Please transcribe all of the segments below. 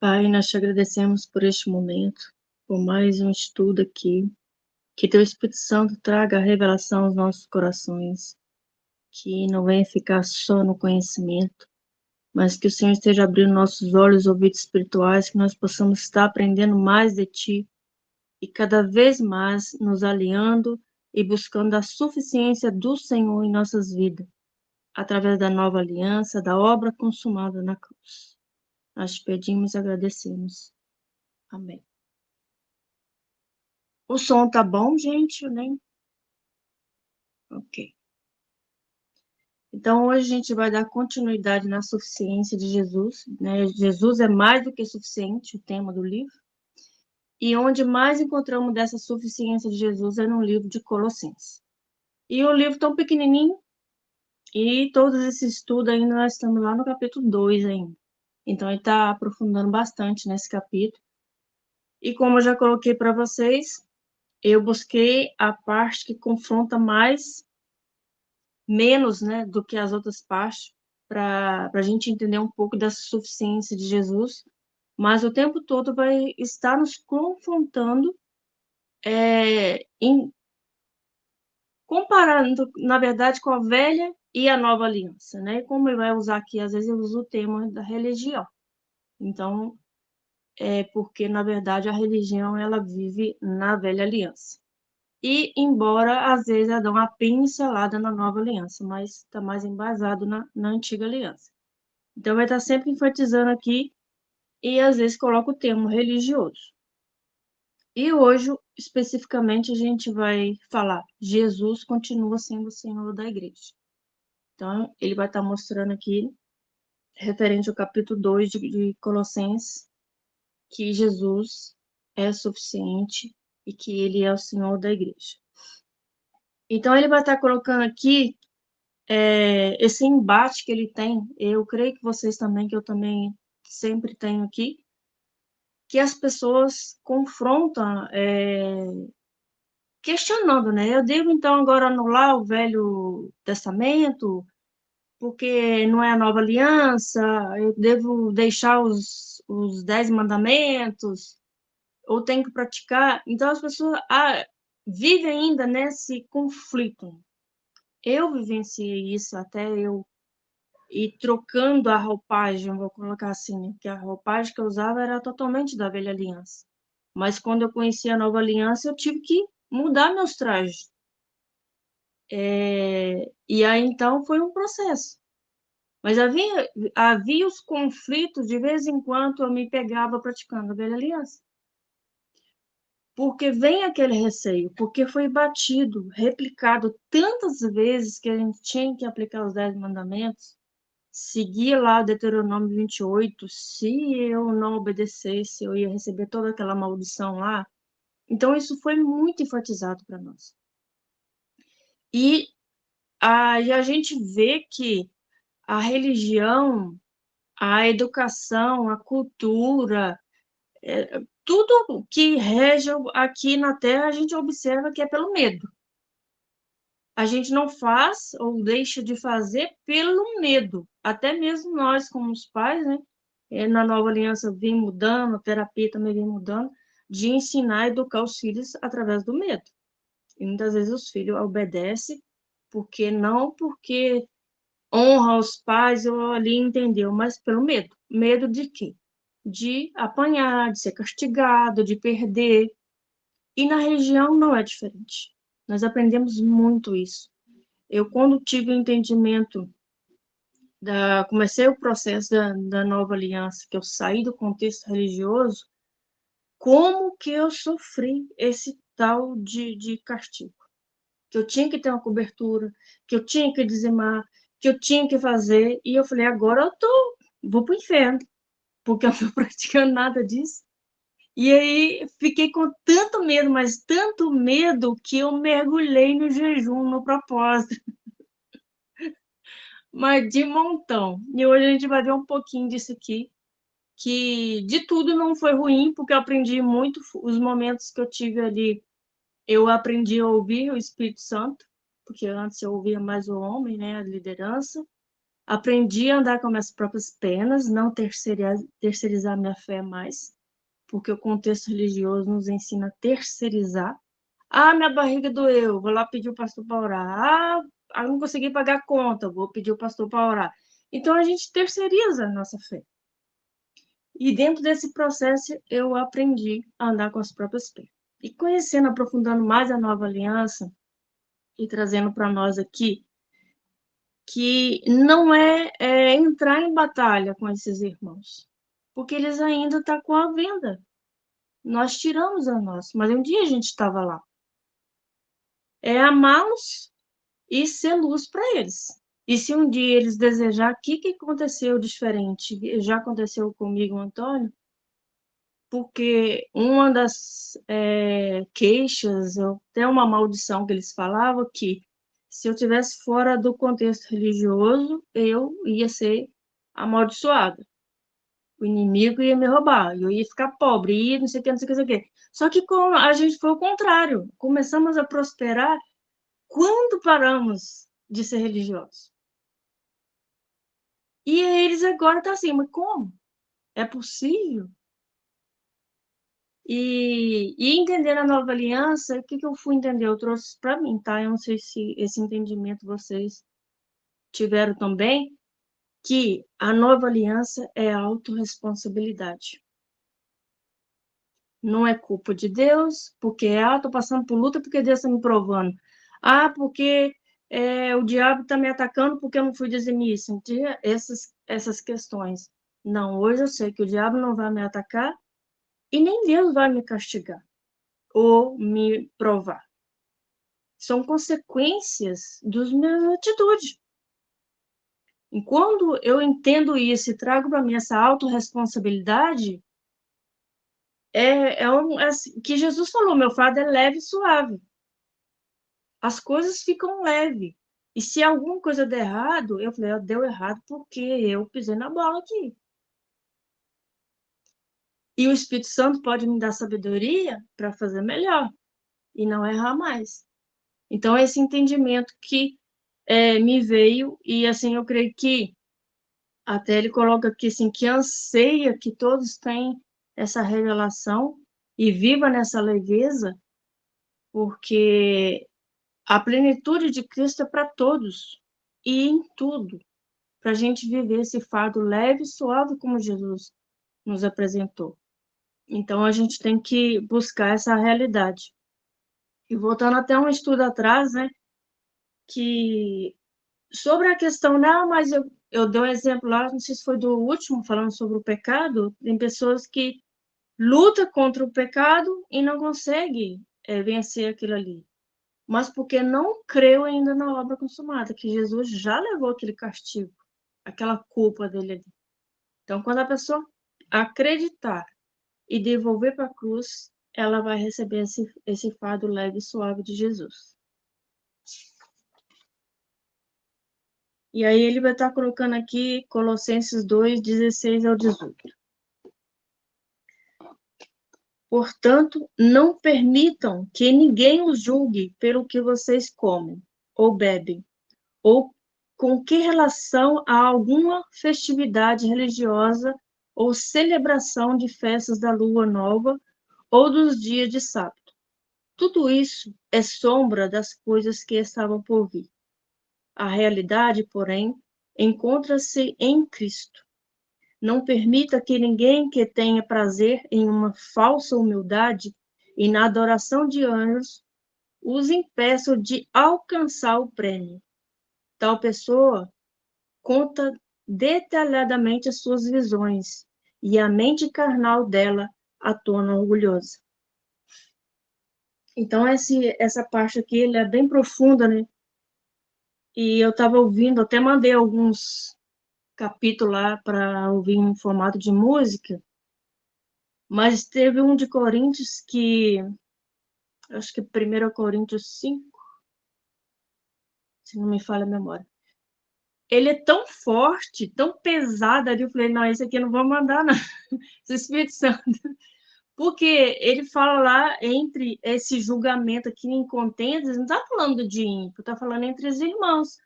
Pai, nós te agradecemos por este momento, por mais um estudo aqui. Que teu Espírito Santo traga a revelação aos nossos corações, que não venha ficar só no conhecimento, mas que o Senhor esteja abrindo nossos olhos e ouvidos espirituais, que nós possamos estar aprendendo mais de Ti e cada vez mais nos alinhando e buscando a suficiência do Senhor em nossas vidas, através da nova aliança, da obra consumada na cruz. Nós te pedimos e agradecemos. Amém. O som tá bom, gente? Nem. Ok. Então, hoje a gente vai dar continuidade na suficiência de Jesus, né? Jesus é mais do que suficiente, o tema do livro. E onde mais encontramos dessa suficiência de Jesus é no livro de Colossenses. E o livro tão pequenininho, e todos esses estudos ainda nós estamos lá no capítulo 2 ainda. Então, ele está aprofundando bastante nesse capítulo. E como eu já coloquei para vocês, eu busquei a parte que confronta menos, né, do que as outras partes, para a gente entender um pouco da suficiência de Jesus, mas o tempo todo vai estar nos confrontando, comparando, na verdade, com a velha e a nova aliança, né? Como ele vai usar aqui, às vezes ele usa o tema da religião. Então, porque, na verdade, a religião, ela vive na velha aliança. E, embora, às vezes, ela dá uma pincelada na nova aliança, mas está mais embasado na antiga aliança. Então, vai estar sempre enfatizando aqui e, às vezes, coloca o termo religioso. E hoje, especificamente, a gente vai falar, Jesus continua sendo o Senhor da igreja. Então, ele vai estar mostrando aqui, referente ao capítulo 2 de Colossenses, que Jesus é suficiente e que ele é o Senhor da igreja. Então, ele vai estar colocando aqui esse embate que ele tem, eu creio que vocês também, que eu também sempre tenho aqui, que as pessoas confrontam, questionando, né? Eu devo, então, agora anular o Velho Testamento, porque não é a nova aliança, eu devo deixar os 10 mandamentos, ou tenho que praticar. Então, as pessoas vivem ainda nesse conflito. Eu vivenciei isso até eu ir trocando a roupagem, vou colocar assim, né? Que a roupagem que eu usava era totalmente da velha aliança. Mas quando eu conheci a nova aliança, eu tive que mudar meus trajes. E aí, então, foi um processo. Mas havia os conflitos, de vez em quando eu me pegava praticando a velha aliança. Porque vem aquele receio, porque foi batido, replicado tantas vezes que a gente tinha que aplicar os 10 mandamentos, seguir lá o Deuteronômio 28, se eu não obedecesse, eu ia receber toda aquela maldição lá. Então, isso foi muito enfatizado para nós. E a gente vê que a religião, a educação, a cultura, tudo que rege aqui na Terra, a gente observa que é pelo medo. A gente não faz ou deixa de fazer pelo medo. Até mesmo nós, como os pais, né? Na nova aliança vem mudando, a terapia também vem mudando, de ensinar a educar os filhos através do medo. E muitas vezes os filhos obedecem porque honra os pais ou ali entendeu, mas pelo medo. Medo de quê? De apanhar, de ser castigado, de perder. E na religião não é diferente. Nós aprendemos muito isso. Eu, quando tive o entendimento, comecei o processo da nova aliança, que eu saí do contexto religioso, como que eu sofri esse tal de castigo. Que eu tinha que ter uma cobertura, que eu tinha que dizimar, que eu tinha que fazer, e eu falei, agora vou pro inferno, porque eu não estou praticando nada disso. E aí fiquei com tanto medo, mas tanto medo, que eu mergulhei no jejum, no propósito. Mas de montão. E hoje a gente vai ver um pouquinho disso aqui, que de tudo não foi ruim, porque eu aprendi muito, os momentos que eu tive ali, eu aprendi a ouvir o Espírito Santo, porque antes eu ouvia mais o homem, né, a liderança. Aprendi a andar com minhas próprias pernas, não terceirizar minha fé mais, porque o contexto religioso nos ensina a terceirizar. Ah, minha barriga doeu, vou lá pedir o pastor para orar. Ah, eu não consegui pagar a conta, vou pedir o pastor para orar. Então, a gente terceiriza a nossa fé. E dentro desse processo, eu aprendi a andar com as próprias pernas. E conhecendo, aprofundando mais a nova aliança e trazendo para nós aqui, que não é entrar em batalha com esses irmãos, porque eles ainda estão com a venda. Nós tiramos a nossa, mas um dia a gente estava lá. É amá-los e ser luz para eles. E se um dia eles desejar, o que aconteceu diferente? Já aconteceu comigo, Antônio, porque uma das queixas, até uma maldição que eles falavam, que se eu tivesse fora do contexto religioso, eu ia ser amaldiçoada. O inimigo ia me roubar, eu ia ficar pobre, ia não sei o que, não sei o que, não sei o que. Só que a gente foi o contrário. Começamos a prosperar quando paramos de ser religiosos. E eles agora estão assim, mas como? É possível? E entender a nova aliança, o que eu fui entender? Eu trouxe para mim, tá? Eu não sei se esse entendimento vocês tiveram também, que a nova aliança é a autorresponsabilidade. Não é culpa de Deus, porque estou passando por luta porque Deus está me provando. Ah, porque o diabo está me atacando porque eu não fui dizimista. Essas questões. Não, hoje eu sei que o diabo não vai me atacar e nem Deus vai me castigar ou me provar. São consequências das minhas atitudes. E quando eu entendo isso e trago para mim essa autorresponsabilidade, assim, que Jesus falou, meu fardo é leve e suave. As coisas ficam leves. E se alguma coisa der errado, eu falei, deu errado porque eu pisei na bola aqui. E o Espírito Santo pode me dar sabedoria para fazer melhor e não errar mais. Então, esse entendimento que me veio, e assim, eu creio que até ele coloca aqui assim, que anseia que todos tenham essa revelação e viva nessa leveza, porque a plenitude de Cristo é para todos e em tudo, para a gente viver esse fardo leve e suave como Jesus nos apresentou. Então, a gente tem que buscar essa realidade. E voltando até um estudo atrás, né, que sobre a questão, não, mas eu dei um exemplo lá, não sei se foi do último, falando sobre o pecado, tem pessoas que lutam contra o pecado e não conseguem vencer aquilo ali. Mas porque não creu ainda na obra consumada, que Jesus já levou aquele castigo, aquela culpa dele ali. Então, quando a pessoa acreditar e devolver para a cruz, ela vai receber esse fardo leve e suave de Jesus. E aí ele vai estar colocando aqui Colossenses 2, 16 ao 18. Portanto, não permitam que ninguém os julgue pelo que vocês comem ou bebem, ou com que relação a alguma festividade religiosa ou celebração de festas da lua nova ou dos dias de sábado. Tudo isso é sombra das coisas que estavam por vir. A realidade, porém, encontra-se em Cristo. Não permita que ninguém que tenha prazer em uma falsa humildade e na adoração de anjos os impeça de alcançar o prêmio. Tal pessoa conta detalhadamente as suas visões e a mente carnal dela a torna orgulhosa. Então, essa parte aqui ele é bem profunda, né? E eu estava ouvindo, até mandei alguns capítulos lá para ouvir em formato de música, mas teve um de Coríntios que, acho que 1 Coríntios 5, se não me falha a memória. Ele é tão forte, tão pesado ali, eu falei, não, esse aqui eu não vou mandar, não, esse Espírito Santo. Porque ele fala lá entre esse julgamento aqui em contendas, não está falando de ímpio, está falando entre os irmãos.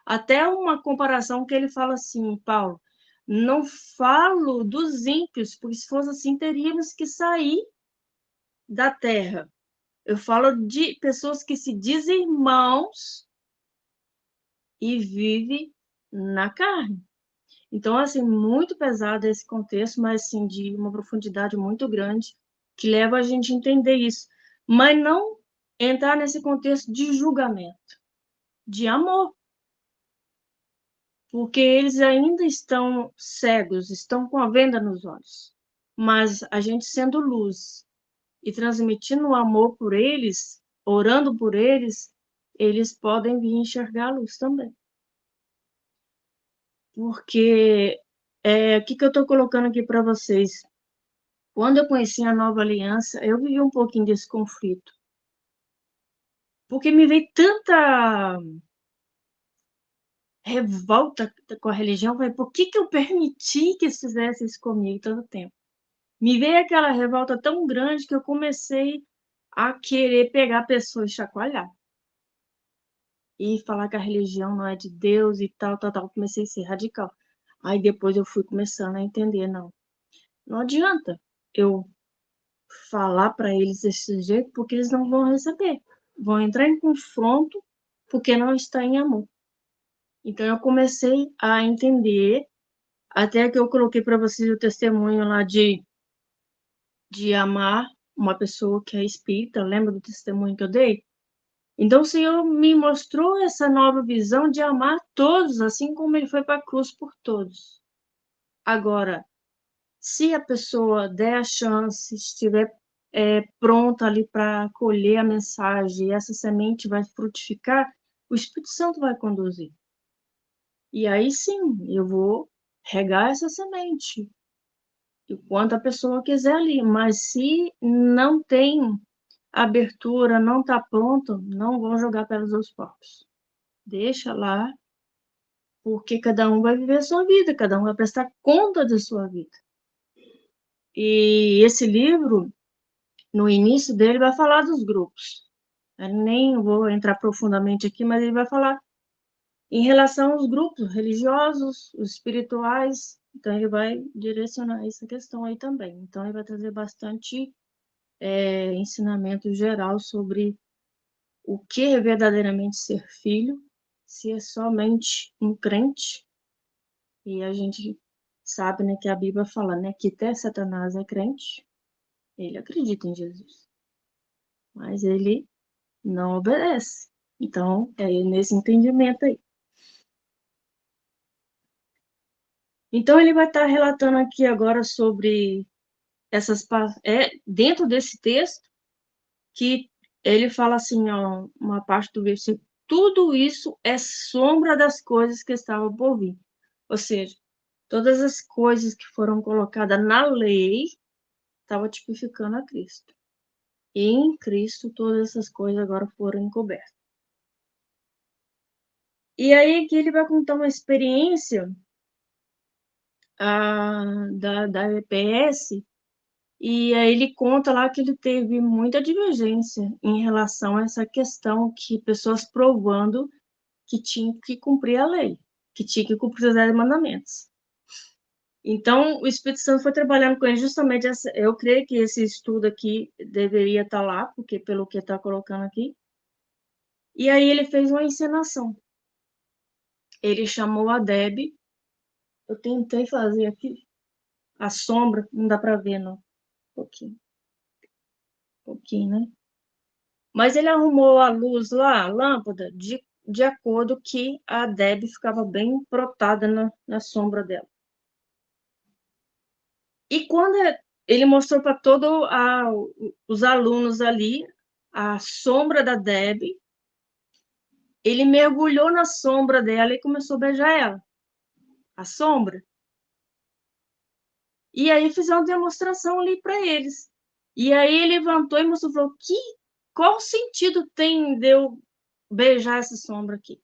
Até uma comparação que ele fala assim, Paulo, não falo dos ímpios, porque se fosse assim, teríamos que sair da terra. Eu falo de pessoas que se dizem irmãos e vivem na carne. Então, assim, muito pesado esse contexto, mas, assim, de uma profundidade muito grande, que leva a gente a entender isso. Mas não entrar nesse contexto de julgamento, de amor, porque eles ainda estão cegos, estão com a venda nos olhos. Mas a gente sendo luz e transmitindo o amor por eles, orando por eles, eles podem vir enxergar a luz também. Porque o que eu estou colocando aqui para vocês? Quando eu conheci a Nova Aliança, eu vivi um pouquinho desse conflito. Porque me veio tanta revolta com a religião, eu falei, por que eu permiti que eles fizessem isso comigo tanto tempo? Me veio aquela revolta tão grande que eu comecei a querer pegar a pessoa e chacoalhar. E falar que a religião não é de Deus e tal, tal, tal. Comecei a ser radical. Aí depois eu fui começando a entender, não adianta eu falar para eles desse jeito, porque eles não vão receber. Vão entrar em confronto porque não está em amor. Então eu comecei a entender, até que eu coloquei para vocês o testemunho lá de amar uma pessoa que é espírita, lembra do testemunho que eu dei? Então o Senhor me mostrou essa nova visão de amar todos, assim como ele foi para a cruz por todos. Agora, se a pessoa der a chance, estiver pronta ali para colher a mensagem, e essa semente vai frutificar, o Espírito Santo vai conduzir. E aí sim, eu vou regar essa semente, o quanto a pessoa quiser ali. Mas se não tem abertura, não está pronto, não vou jogar pelos aos porcos. Deixa lá, porque cada um vai viver a sua vida, cada um vai prestar conta da sua vida. E esse livro, no início dele, vai falar dos grupos. Eu nem vou entrar profundamente aqui, mas ele vai falar em relação aos grupos religiosos, os espirituais. Então, ele vai direcionar essa questão aí também. Então, ele vai trazer bastante ensinamento geral sobre o que é verdadeiramente ser filho, se é somente um crente. E a gente sabe, né, que a Bíblia fala, né, que até Satanás é crente, ele acredita em Jesus, mas ele não obedece. Então, é nesse entendimento aí. Então, ele vai estar relatando aqui agora sobre dentro desse texto, que ele fala assim, ó, uma parte do versículo, tudo isso é sombra das coisas que estavam por vir. Ou seja, todas as coisas que foram colocadas na lei estavam tipificando a Cristo. E em Cristo, todas essas coisas agora foram encobertas. E aí aqui ele vai contar uma experiência da EPS, e aí ele conta lá que ele teve muita divergência em relação a essa questão que pessoas provando que tinham que cumprir a lei, que tinha que cumprir os 10 mandamentos. Então, o Espírito Santo foi trabalhando com ele justamente eu creio que esse estudo aqui deveria estar lá, porque pelo que está colocando aqui. E aí ele fez uma encenação. Ele chamou a Deb. Eu tentei fazer aqui a sombra, não dá para ver, não. Um pouquinho, né? Mas ele arrumou a luz lá, a lâmpada, de acordo que a Deb ficava bem protada na sombra dela. E quando ele mostrou para todos os alunos ali a sombra da Deb, ele mergulhou na sombra dela e começou a beijar ela, a sombra. E aí fizeram uma demonstração ali para eles. E aí ele levantou e mostrou, falou, qual sentido tem de eu beijar essa sombra aqui?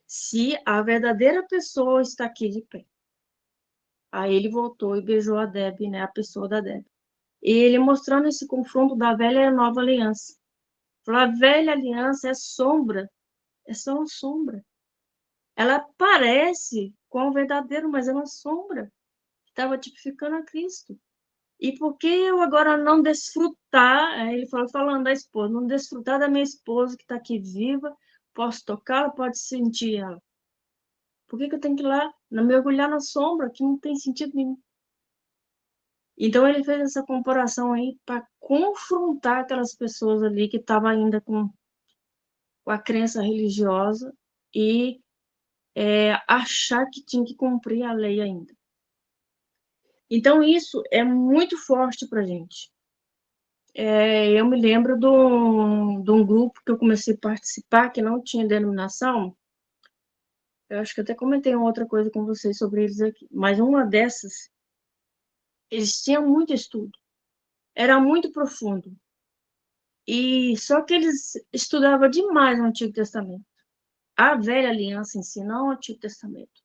Se a verdadeira pessoa está aqui de pé. Aí ele voltou e beijou a Deb, né, a pessoa da Deb. E ele mostrando esse confronto da velha e a nova aliança. Falou, a velha aliança é sombra É só uma sombra. Ela parece com o verdadeiro, mas é uma sombra que estava tipificando a Cristo. E por que eu agora não desfrutar, ele falando da esposa, não desfrutar da minha esposa que está aqui viva, posso tocá-la, pode sentir ela. Por que eu tenho que ir lá, mergulhar na sombra, que não tem sentido nenhum? Então ele fez essa comparação aí para confrontar aquelas pessoas ali que estavam ainda com a crença religiosa e achar que tinha que cumprir a lei ainda. Então isso é muito forte para a gente. Eu me lembro de um grupo que eu comecei a participar, que não tinha denominação. Eu acho que até comentei uma outra coisa com vocês sobre eles aqui. Mas uma dessas, eles tinham muito estudo. Era muito profundo. E só que eles estudavam demais o Antigo Testamento. A Velha Aliança em si, não o Antigo Testamento.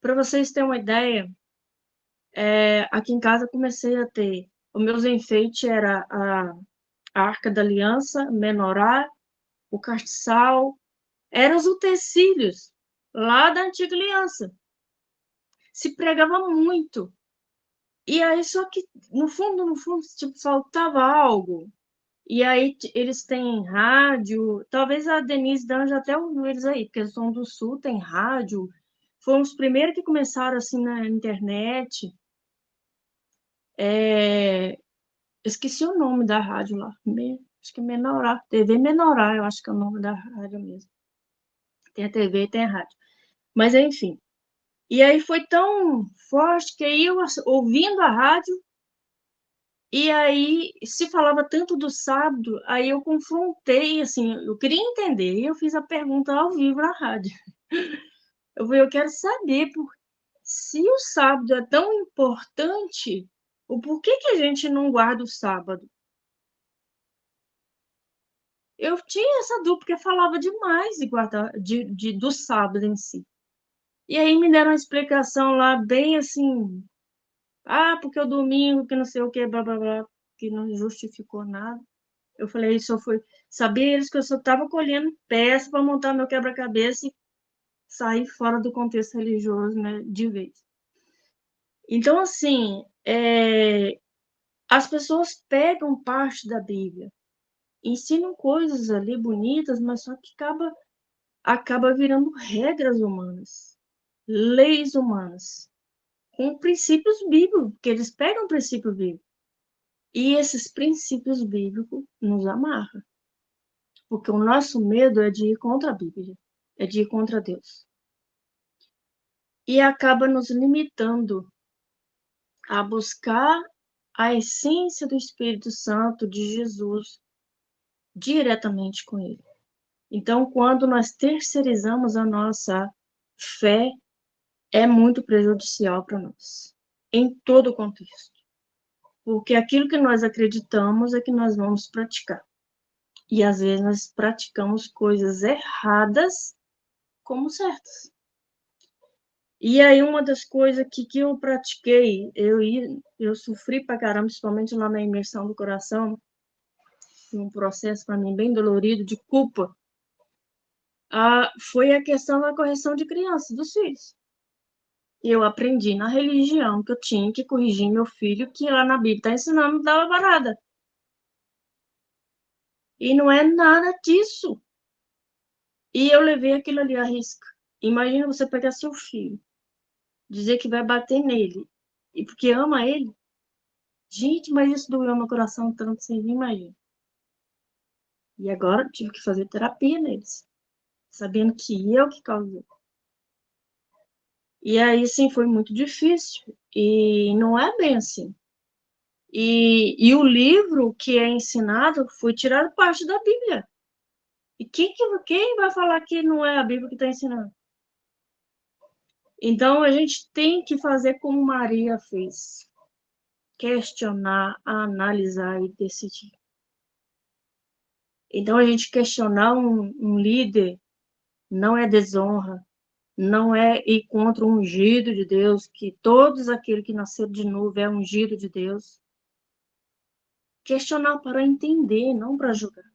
Para vocês terem uma ideia, aqui em casa eu comecei a ter... Os meus enfeites era a Arca da Aliança, Menorá, o castiçal, eram os utensílios lá da Antiga Aliança. Se pregava muito. E aí, só que, no fundo, tipo, faltava algo. E aí, eles têm rádio. Talvez a Denise D'Anjos até ouviu eles aí, porque eles são do Sul, tem rádio. Foram os primeiros que começaram, assim, na internet. Esqueci o nome da rádio lá. Acho que é Menorá. TV Menorá, eu acho que é o nome da rádio mesmo. Tem a TV e tem a rádio. Mas, enfim. E aí foi tão forte que aí eu, ouvindo a rádio, e aí se falava tanto do sábado, aí eu confrontei, assim, eu queria entender, e eu fiz a pergunta ao vivo na rádio. Eu quero saber se o sábado é tão importante, o porquê que a gente não guarda o sábado? Eu tinha essa dúvida, porque falava demais de guardar, do sábado em si. E aí me deram uma explicação lá, bem assim, porque o domingo, que não sei o que, blá, blá, blá, que não justificou nada. Eu falei, só foi saber eles que eu só estava colhendo peça para montar meu quebra-cabeça e sair fora do contexto religioso, né, de vez. Então, assim, as pessoas pegam parte da Bíblia, ensinam coisas ali bonitas, mas só que acaba virando regras humanas, leis humanas, com princípios bíblicos, porque eles pegam princípio bíblico. E esses princípios bíblicos nos amarram. Porque o nosso medo é de ir contra a Bíblia, é de ir contra Deus. E acaba nos limitando a buscar a essência do Espírito Santo, de Jesus, diretamente com Ele. Então, quando nós terceirizamos a nossa fé, é muito prejudicial para nós, em todo o contexto. Porque aquilo que nós acreditamos é que nós vamos praticar. E às vezes nós praticamos coisas erradas como certas. E aí uma das coisas que eu pratiquei, eu sofri pra caramba, principalmente lá na imersão do coração, um processo para mim bem dolorido de culpa, foi a questão da correção de crianças, dos filhos. Eu aprendi na religião que eu tinha que corrigir meu filho, que lá na Bíblia está ensinando da dava parada. E não é nada disso. E eu levei aquilo ali à risca. Imagina você pegar seu filho, dizer que vai bater nele, e porque ama ele. Gente, mas isso doeu meu coração tanto, você nem imagina. E agora tive que fazer terapia neles, sabendo que eu que causei. E aí, sim, foi muito difícil. E não é bem assim. E o livro que é ensinado foi tirado parte da Bíblia. E quem vai falar que não é a Bíblia que está ensinando? Então, a gente tem que fazer como Maria fez. Questionar, analisar e decidir. Então, a gente questionar um líder não é desonra, não é ir contra o ungido de Deus, que todos aqueles que nasceram de novo é ungido de Deus. Questionar para entender, não para julgar.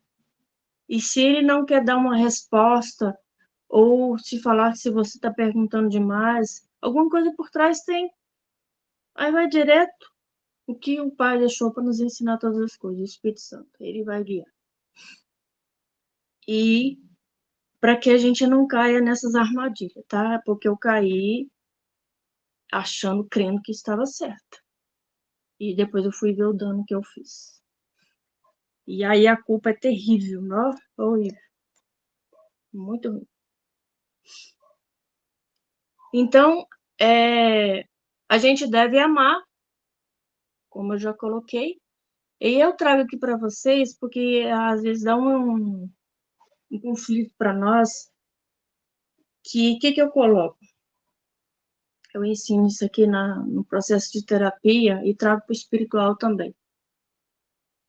E se ele não quer dar uma resposta ou se falar que se você está perguntando demais, alguma coisa por trás tem. Aí vai direto o que o Pai deixou para nos ensinar todas as coisas, o Espírito Santo. Ele vai guiar. E para que a gente não caia nessas armadilhas, tá? Porque eu caí achando, crendo que estava certa. E depois eu fui ver o dano que eu fiz. E aí a culpa é terrível, não? Horrível. Muito ruim. Então, a gente deve amar, como eu já coloquei. E eu trago aqui para vocês, porque às vezes dá um conflito para nós, que eu coloco? Eu ensino isso aqui no processo de terapia e trago para o espiritual também.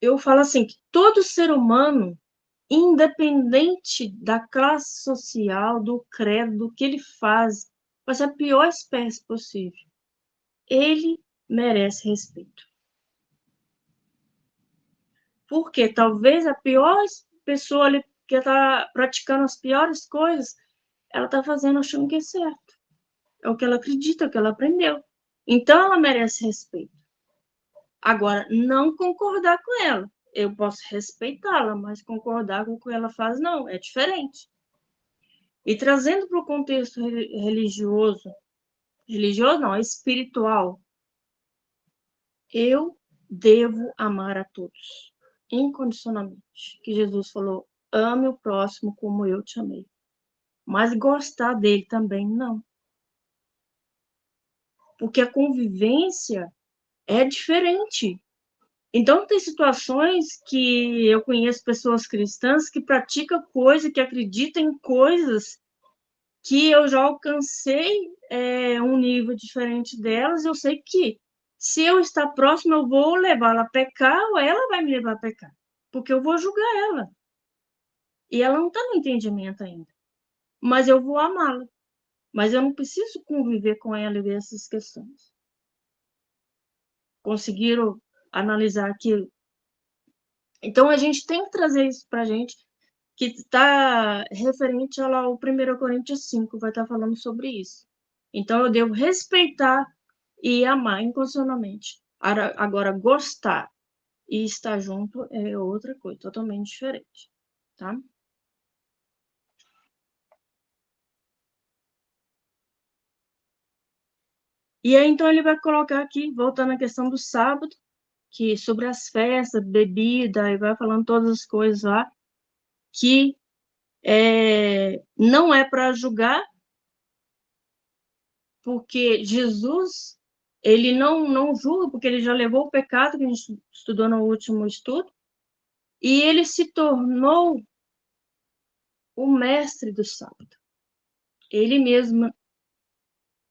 Eu falo assim, que todo ser humano, independente da classe social, do credo, do que ele faz, mas a pior espécie possível, ele merece respeito. Porque talvez a pior pessoa ali que está praticando as piores coisas, ela está fazendo achando que é certo. É o que ela acredita, é o que ela aprendeu. Então ela merece respeito. Agora, não concordar com ela. Eu posso respeitá-la, mas concordar com o que ela faz, não, é diferente. E trazendo para o contexto religioso não, espiritual, eu devo amar a todos, incondicionalmente. Que Jesus falou, ame o próximo como eu te amei. Mas gostar dele também, não. Porque a convivência é diferente. Então, tem situações que eu conheço pessoas cristãs que praticam coisas, que acreditam em coisas que eu já alcancei um nível diferente delas. Eu sei que se eu estar próximo, eu vou levá-la a pecar ou ela vai me levar a pecar, porque eu vou julgar ela. E ela não está no entendimento ainda. Mas eu vou amá-la. Mas eu não preciso conviver com ela e ver essas questões. Conseguiram analisar aquilo? Então, a gente tem que trazer isso para a gente, que está referente ao 1 Coríntios 5, vai estar falando sobre isso. Então, eu devo respeitar e amar incondicionalmente. Agora, gostar e estar junto é outra coisa, totalmente diferente, tá? E aí, então, ele vai colocar aqui, voltando à questão do sábado, que sobre as festas, bebida, e vai falando todas as coisas lá, que não é para julgar, porque Jesus, ele não julga, porque ele já levou o pecado, que a gente estudou no último estudo, e ele se tornou o mestre do sábado. Ele mesmo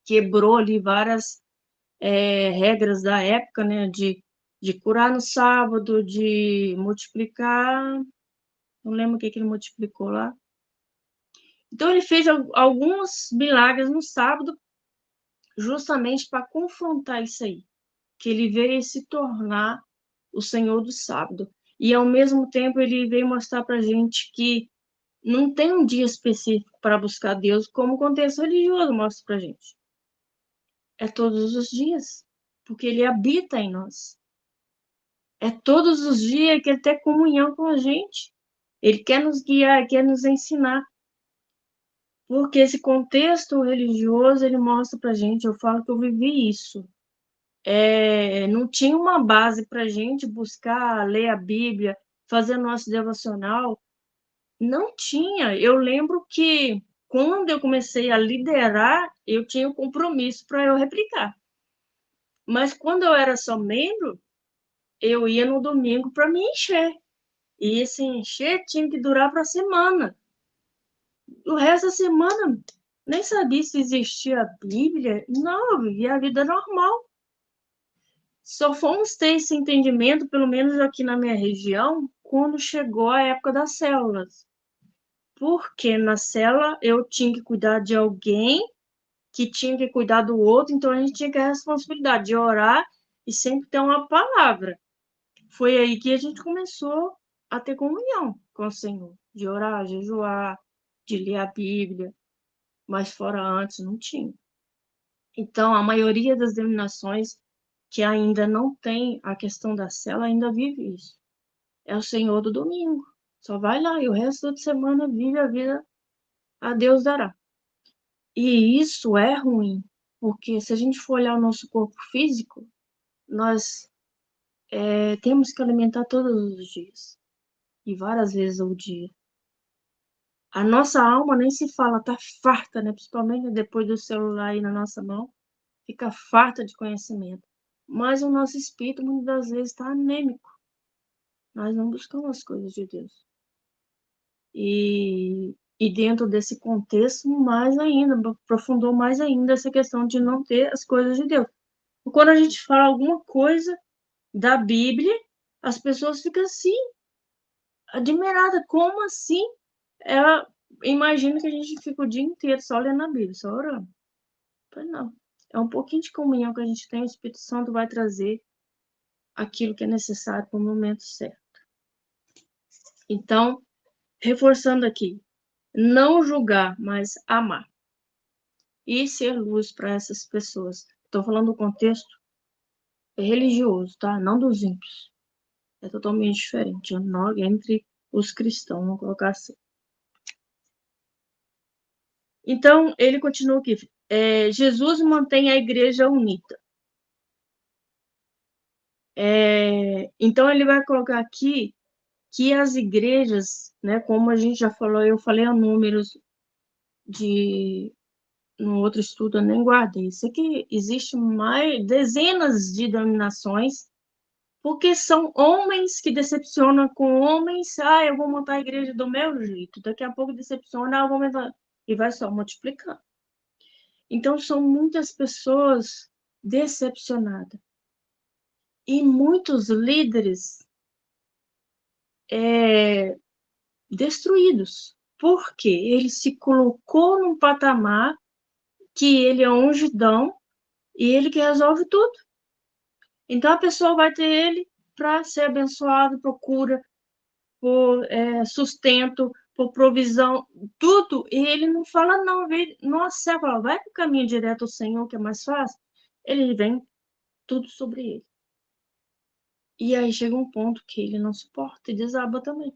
quebrou ali várias regras da época, né, de curar no sábado, de multiplicar, não lembro o que ele multiplicou lá. Então, ele fez alguns milagres no sábado, justamente para confrontar isso aí, que ele veio se tornar o Senhor do sábado. E, ao mesmo tempo, ele veio mostrar para a gente que não tem um dia específico para buscar Deus, como o contexto religioso mostra para a gente. É todos os dias, porque ele habita em nós. É todos os dias que ele tem comunhão com a gente. Ele quer nos guiar, quer nos ensinar. Porque esse contexto religioso, ele mostra para a gente, eu falo que eu vivi isso. Não tinha uma base para a gente buscar, ler a Bíblia, fazer nosso devocional. Não tinha. Eu lembro que quando eu comecei a liderar, eu tinha o compromisso para eu replicar. Mas quando eu era só membro, eu ia no domingo para me encher. E esse encher tinha que durar para a semana. O resto da semana, nem sabia se existia a Bíblia. Não, eu vivia a vida normal. Só fomos ter esse entendimento, pelo menos aqui na minha região, quando chegou a época das células. Porque na célula eu tinha que cuidar de alguém que tinha que cuidar do outro, então a gente tinha que ter a responsabilidade de orar e sempre ter uma palavra. Foi aí que a gente começou a ter comunhão com o Senhor, de orar, jejuar, de ler a Bíblia. mas fora antes não tinha. Então, a maioria das denominações que ainda não tem a questão da cela ainda vive isso. É o Senhor do domingo. Só vai lá e o resto da semana vive a vida a Deus dará. E isso é ruim, porque se a gente for olhar o nosso corpo físico, nós temos que alimentar todos os dias e várias vezes ao dia. A nossa alma nem se fala, tá farta, né? Principalmente depois do celular aí na nossa mão, fica farta de conhecimento. Mas o nosso espírito muitas das vezes está anêmico. Nós não buscamos as coisas de Deus. E dentro desse contexto, mais ainda, aprofundou mais ainda essa questão de não ter as coisas de Deus. Quando a gente fala alguma coisa da Bíblia, as pessoas ficam assim, admiradas. Como assim? Ela imagina que a gente fica o dia inteiro só lendo a Bíblia, só orando. Pois não. É um pouquinho de comunhão que a gente tem, o Espírito Santo vai trazer aquilo que é necessário para o momento certo. Então, reforçando aqui, não julgar, mas amar. E ser luz para essas pessoas. Estou falando do contexto religioso, tá? Não dos ímpios. É totalmente diferente. Entre os cristãos, vamos colocar assim. Então, ele continua aqui. Jesus mantém a igreja unida. Então, ele vai colocar aqui que as igrejas, né, como a gente já falou, eu falei a números no outro estudo, eu nem guardei. Isso aqui existe mais dezenas de denominações, porque são homens que decepcionam com homens. Eu vou montar a igreja do meu jeito. Daqui a pouco decepciona, eu vou montar. E vai só multiplicando. Então, são muitas pessoas decepcionadas. E muitos líderes destruídos. Porque ele se colocou num patamar que ele é ungidão e ele que resolve tudo. Então, a pessoa vai ter ele para ser abençoado, procura por sustento, por provisão, tudo. E ele não fala, não. Nossa, vai para o caminho direto ao Senhor, que é mais fácil. Ele vem tudo sobre ele. E aí chega um ponto que ele não suporta e desaba também.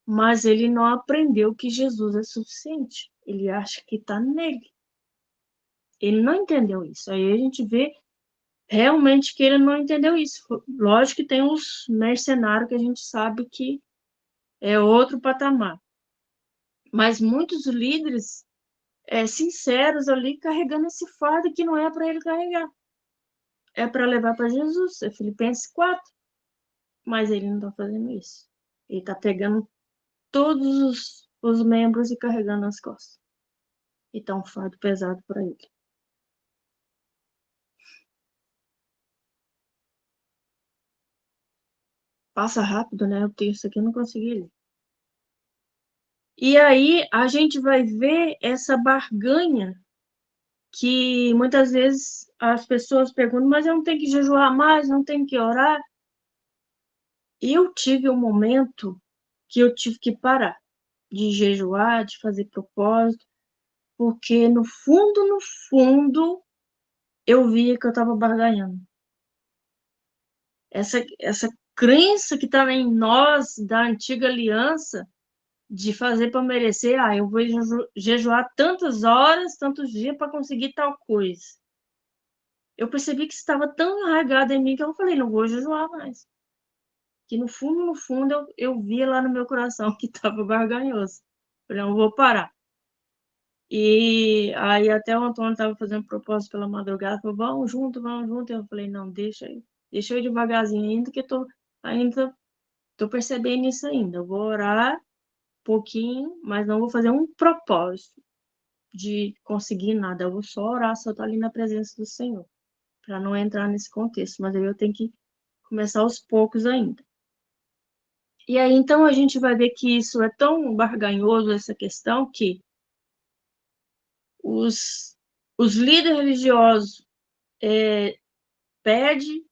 Mas ele não aprendeu que Jesus é suficiente. Ele acha que está nele. Ele não entendeu isso. Aí a gente vê realmente que ele não entendeu isso. Lógico que tem os mercenários que a gente sabe que é outro patamar. Mas muitos líderes sinceros ali carregando esse fardo que não é para ele carregar. É para levar para Jesus. É Filipenses 4. Mas ele não está fazendo isso. Ele está pegando todos os membros e carregando nas costas. E tá um fardo pesado para ele. Passa rápido, né? O texto aqui eu não consegui ler. E aí a gente vai ver essa barganha que muitas vezes as pessoas perguntam, mas eu não tenho que jejuar mais, não tenho que orar. Eu tive um momento que eu tive que parar de jejuar, de fazer propósito, porque no fundo, eu via que eu estava barganhando. Essa crença que estava em nós, da antiga aliança, de fazer para merecer, eu vou jejuar tantas horas, tantos dias para conseguir tal coisa. Eu percebi que estava tão arraigado em mim que eu falei, não vou jejuar mais. Que no fundo, eu via lá no meu coração que estava barganhoso. Falei, não vou parar. E aí até o Antônio estava fazendo propósito pela madrugada, falou, vamos junto, vamos junto. Eu falei, não, deixa eu ir devagarzinho ainda, que eu ainda tô percebendo isso ainda. Eu vou orar um pouquinho, mas não vou fazer um propósito de conseguir nada. Eu vou só orar, só estar ali na presença do Senhor, para não entrar nesse contexto. Mas aí eu tenho que começar aos poucos ainda. E aí, então, a gente vai ver que isso é tão barganhoso, essa questão, que os líderes religiosos pedem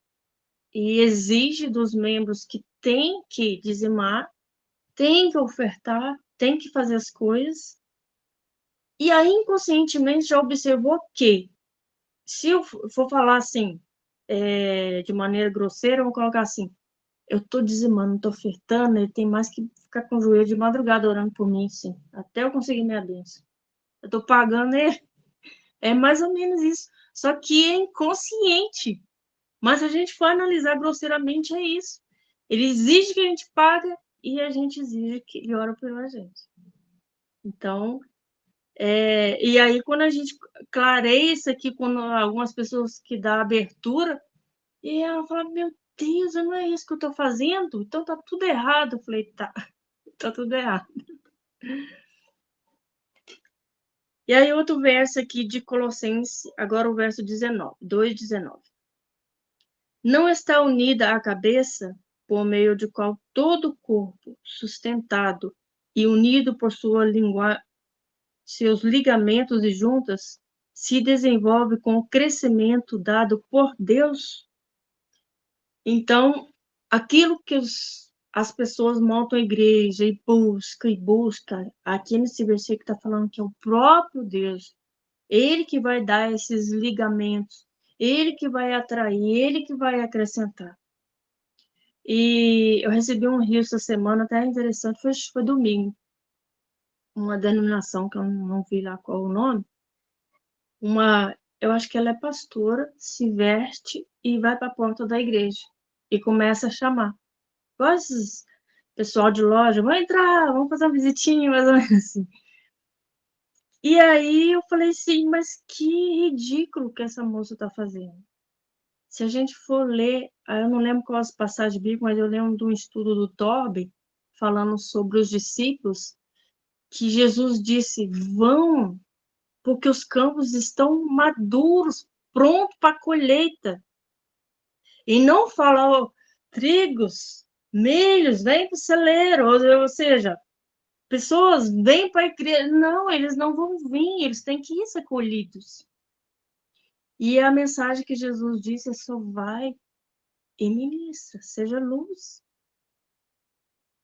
e exigem dos membros que tem que dizimar, tem que ofertar, tem que fazer as coisas, E aí, inconscientemente, já observou que, se eu for falar assim, de maneira grosseira, eu vou colocar assim, eu tô dizimando, tô ofertando, ele tem mais que ficar com o joelho de madrugada orando por mim, sim, até eu conseguir minha bênção. Eu tô pagando ele, é mais ou menos isso. Só que é inconsciente. Mas se a gente for analisar grosseiramente, é isso. Ele exige que a gente pague e a gente exige que ele ore pela gente. Então, e aí quando a gente clareia isso aqui, quando algumas pessoas que dão abertura, e ela fala, meu Deus, não é isso que eu estou fazendo? Então tá tudo errado. Eu falei, tá tudo errado. E aí outro verso aqui de Colossenses, agora o verso 19, 2:19. Não está unida à cabeça, por meio de qual todo o corpo, sustentado e unido por seus ligamentos e juntas, se desenvolve com o crescimento dado por Deus? Então, aquilo que as pessoas montam a igreja e busca, aqui nesse versículo está falando que é o próprio Deus, ele que vai dar esses ligamentos, ele que vai atrair, ele que vai acrescentar. E eu recebi um rio essa semana, até interessante, foi domingo, uma denominação que eu não vi lá qual o nome, eu acho que ela é pastora, se veste e vai para a porta da igreja e começa a chamar. Igual esses pessoal de loja, vamos entrar, vamos fazer uma visitinha, mais ou menos assim. E aí eu falei assim, mas que ridículo que essa moça está fazendo. Se a gente for ler, eu não lembro qual as passagens bíblicas, mas eu lembro de um estudo do Torbe, falando sobre os discípulos, que Jesus disse, vão, porque os campos estão maduros, prontos para a colheita. E não falou trigos, milhos, vem para o celeiro, ou seja, pessoas vêm para a igreja. Não, eles não vão vir, eles têm que ir ser colhidos. E a mensagem que Jesus disse é só vai e ministra, seja luz,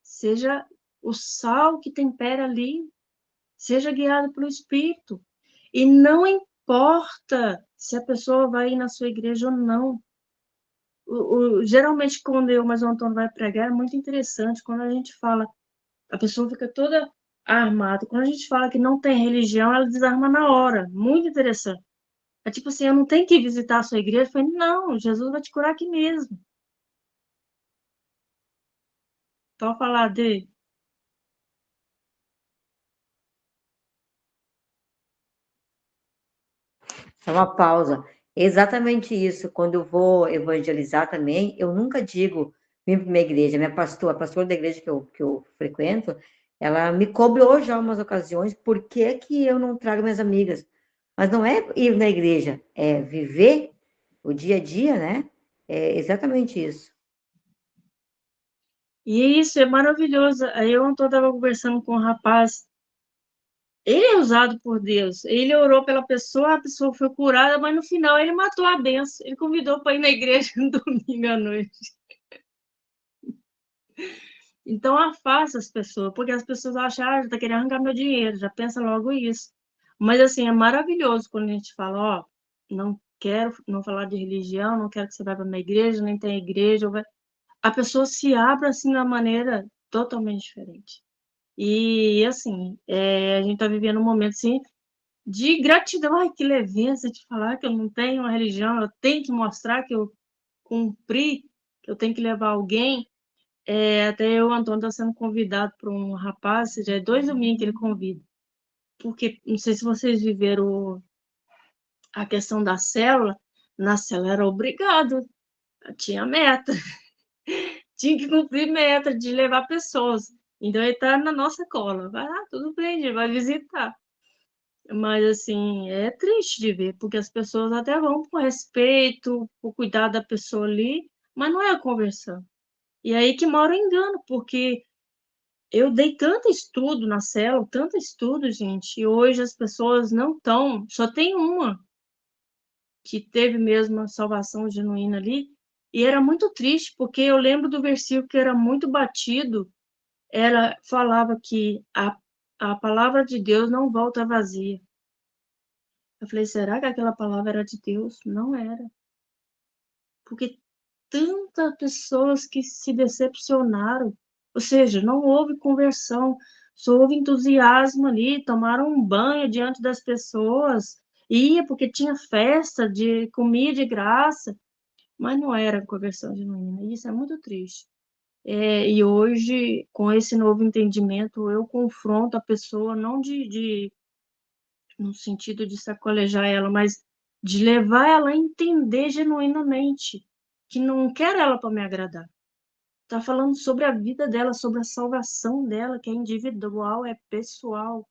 seja o sal que tempera ali, seja guiado pelo Espírito. E não importa se a pessoa vai ir na sua igreja ou não. Geralmente, quando eu, mas o Antônio vai pregar, é muito interessante. Quando a gente fala, a pessoa fica toda armada. Quando a gente fala que não tem religião, ela desarma na hora. Muito interessante. É tipo assim, eu não tenho que visitar a sua igreja. Eu falei, não, Jesus vai te curar aqui mesmo. Pode falar dele. Só uma pausa. Exatamente isso. Quando eu vou evangelizar também, eu nunca digo, vim para minha igreja. A pastora da igreja que eu frequento, ela me cobrou já umas ocasiões, por que que eu não trago minhas amigas? Mas não é ir na igreja, é viver o dia a dia, né? É exatamente isso. E isso é maravilhoso. Aí eu estava conversando com um rapaz. Ele é usado por Deus. Ele orou pela pessoa, a pessoa foi curada, mas no final ele matou a benção. Ele convidou para ir na igreja no domingo à noite. Então, afasta as pessoas, porque as pessoas acham, já está querendo arrancar meu dinheiro, já pensa logo isso. Mas, assim, é maravilhoso quando a gente fala, ó, não quero não falar de religião, não quero que você vá para minha igreja, nem tem igreja. A pessoa se abre, assim, de uma maneira totalmente diferente. E, assim, a gente está vivendo um momento, assim, de gratidão. Ai, que leveza de falar que eu não tenho uma religião, eu tenho que mostrar que eu cumpri, que eu tenho que levar alguém. Até o Antônio está sendo convidado por um rapaz, já é 2 domingos que ele convida. Porque, não sei se vocês viveram a questão da célula, na célula era obrigado, tinha meta, tinha que cumprir meta de levar pessoas. Então, ele está na nossa cola. Vai lá, tudo bem, ele vai visitar. Mas, assim, é triste de ver, porque as pessoas até vão com respeito, por cuidar da pessoa ali, mas não é a conversão. E aí que mora o engano, porque eu dei tanto estudo na célula, tanto estudo, gente, e hoje as pessoas não estão, só tem uma que teve mesmo a salvação genuína ali, e era muito triste, porque eu lembro do versículo que era muito batido, falava que a palavra de Deus não volta vazia. Eu falei, será que aquela palavra era de Deus? Não era. Porque tantas pessoas que se decepcionaram, ou seja, não houve conversão, só houve entusiasmo ali, tomaram um banho diante das pessoas, ia porque tinha festa de comida de graça, mas não era conversão genuína. Isso é muito triste. E hoje, com esse novo entendimento, eu confronto a pessoa, não no sentido de sacolejar ela, mas de levar ela a entender genuinamente que não quero ela para me agradar. Está falando sobre a vida dela, sobre a salvação dela, que é individual, é pessoal.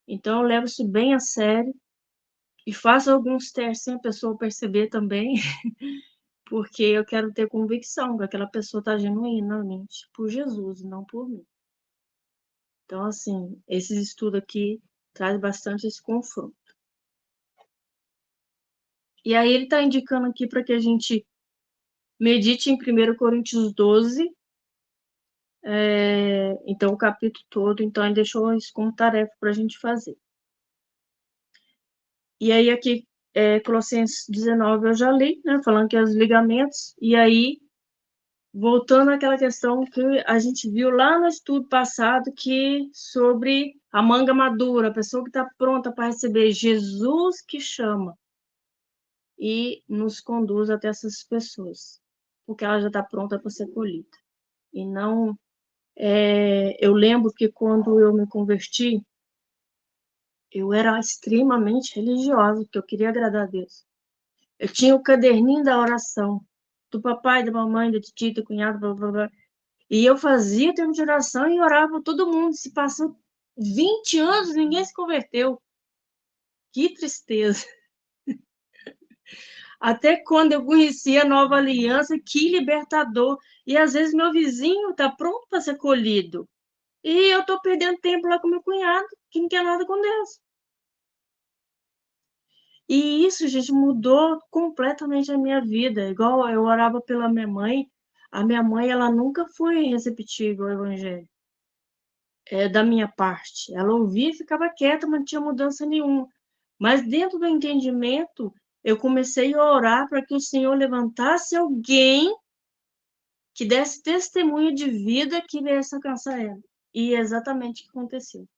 Então, eu levo isso bem a sério e faço alguns testes sem a pessoa perceber também, porque eu quero ter convicção que aquela pessoa está genuinamente por Jesus, não por mim. Então, assim, esse estudo aqui traz bastante esse confronto. E aí ele está indicando aqui para que a gente medite em 1 Coríntios 12, então o capítulo todo, então ele deixou isso como tarefa para a gente fazer. E aí aqui, Colossenses 19 eu já li, né, falando que é os ligamentos, e aí, voltando àquela questão que a gente viu lá no estudo passado, que sobre a manga madura, a pessoa que está pronta para receber, Jesus que chama e nos conduz até essas pessoas, porque ela já está pronta para ser colhida. E não, eu lembro que quando eu me converti, eu era extremamente religiosa, porque eu queria agradar a Deus. Eu tinha o caderninho da oração, do papai, da mamãe, da titia, do cunhado, blá, blá, blá. E eu fazia o tempo de oração e orava por todo mundo. Se passou 20 anos, ninguém se converteu. Que tristeza. Até quando eu conheci a nova aliança, que libertador. E às vezes meu vizinho está pronto para ser colhido. E eu estou perdendo tempo lá com meu cunhado, que não quer nada com Deus. E isso, gente, mudou completamente a minha vida. Igual eu orava pela minha mãe, a minha mãe, ela nunca foi receptiva ao evangelho, da minha parte. Ela ouvia e ficava quieta, mas não tinha mudança nenhuma. Mas dentro do entendimento, eu comecei a orar para que o Senhor levantasse alguém que desse testemunho de vida que viesse alcançar ela. E é exatamente o que aconteceu.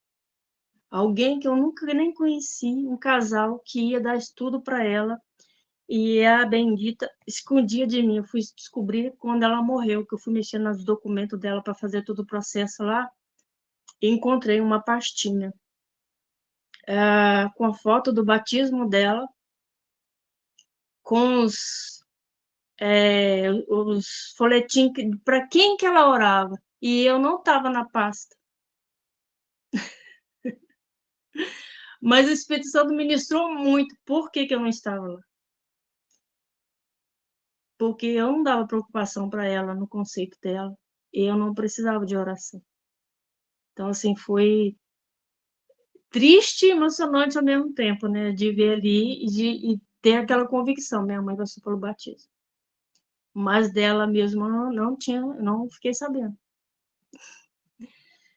Alguém que eu nunca nem conheci, um casal que ia dar estudo para ela, e a bendita escondia de mim. Eu fui descobrir quando ela morreu, que eu fui mexendo nos documentos dela para fazer todo o processo lá, e encontrei uma pastinha com a foto do batismo dela, com os folhetinhos para quem que ela orava. E eu não estava na pasta. Mas o Espírito Santo ministrou muito. Por que que eu não estava lá? Porque eu não dava preocupação para ela no conceito dela. E eu não precisava de oração. Então, assim, foi triste e emocionante ao mesmo tempo, né? De ver ali e ter aquela convicção. Minha mãe passou pelo batismo. Mas dela mesma não tinha, não fiquei sabendo.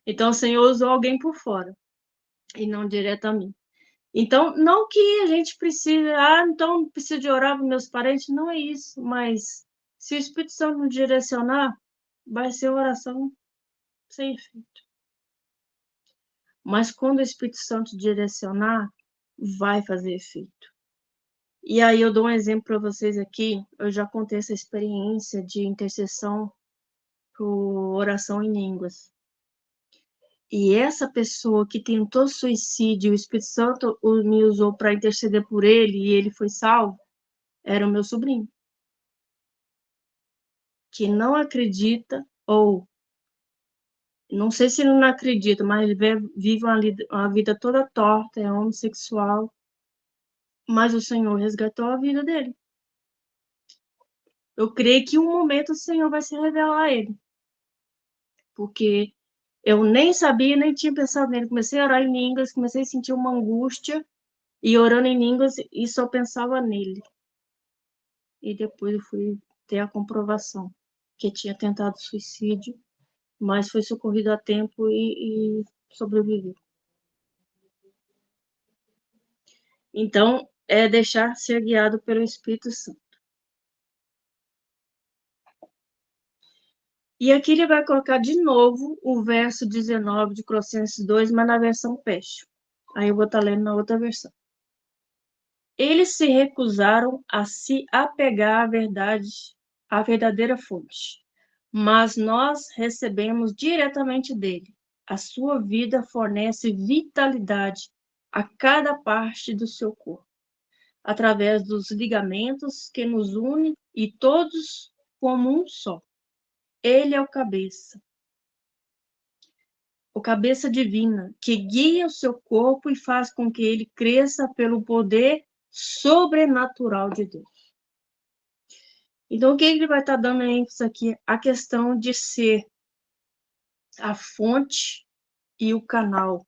Então, o Senhor usou alguém por fora e não direto a mim. Então, não que a gente precise, então preciso de orar para meus parentes, não é isso, mas se o Espírito Santo nos direcionar, vai ser oração sem efeito. Mas quando o Espírito Santo direcionar, vai fazer efeito. E aí eu dou um exemplo para vocês aqui, eu já contei essa experiência de intercessão por oração em línguas. E essa pessoa que tentou suicídio, o Espírito Santo me usou para interceder por ele e ele foi salvo, era o meu sobrinho. Que não acredita, ou não sei se ele não acredita, mas ele vive uma vida toda torta, é homossexual, mas o Senhor resgatou a vida dele. Eu creio que um momento o Senhor vai se revelar a ele, porque eu nem sabia, nem tinha pensado nele. Comecei a orar em línguas, comecei a sentir uma angústia, e orando em línguas, e só pensava nele. E depois eu fui ter a comprovação que tinha tentado suicídio, mas foi socorrido a tempo e sobreviveu. Então, é deixar ser guiado pelo Espírito Santo. E aqui ele vai colocar de novo o verso 19 de Colossenses 2, mas na versão Passion. Aí eu vou estar lendo na outra versão. Eles se recusaram a se apegar à verdade, à verdadeira fonte, mas nós recebemos diretamente dele. A sua vida fornece vitalidade a cada parte do seu corpo, através dos ligamentos que nos unem e todos como um só. Ele é o cabeça divina, que guia o seu corpo e faz com que ele cresça pelo poder sobrenatural de Deus. Então, o que ele vai estar dando ênfase aqui? A questão de ser a fonte e o canal.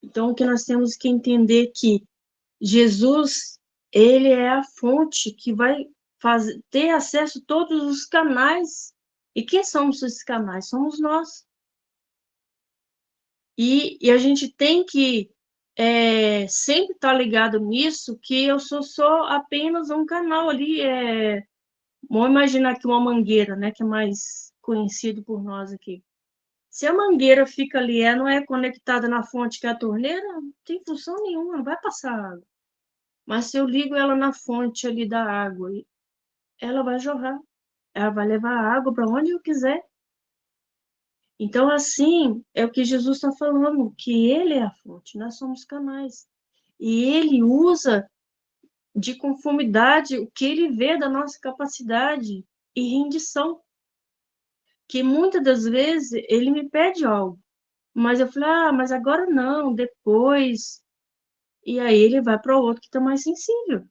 Então, o que nós temos que entender que Jesus, ele é a fonte que vai ter acesso a todos os canais. E quem somos esses canais? Somos nós. E a gente tem que sempre estar ligado nisso, que eu sou só apenas um canal ali. Vamos imaginar aqui uma mangueira, né, que é mais conhecido por nós aqui. Se a mangueira fica ali, ela não é conectada na fonte que é a torneira, não tem função nenhuma, não vai passar água. Mas se eu ligo ela na fonte ali da água, ela vai jorrar. Ela vai levar a água para onde eu quiser. Então, assim, é o que Jesus está falando, que ele é a fonte, nós somos canais. E ele usa de conformidade o que ele vê da nossa capacidade e rendição. Que muitas das vezes ele me pede algo, mas eu falo, mas agora não, depois. E aí ele vai para o outro que está mais sensível.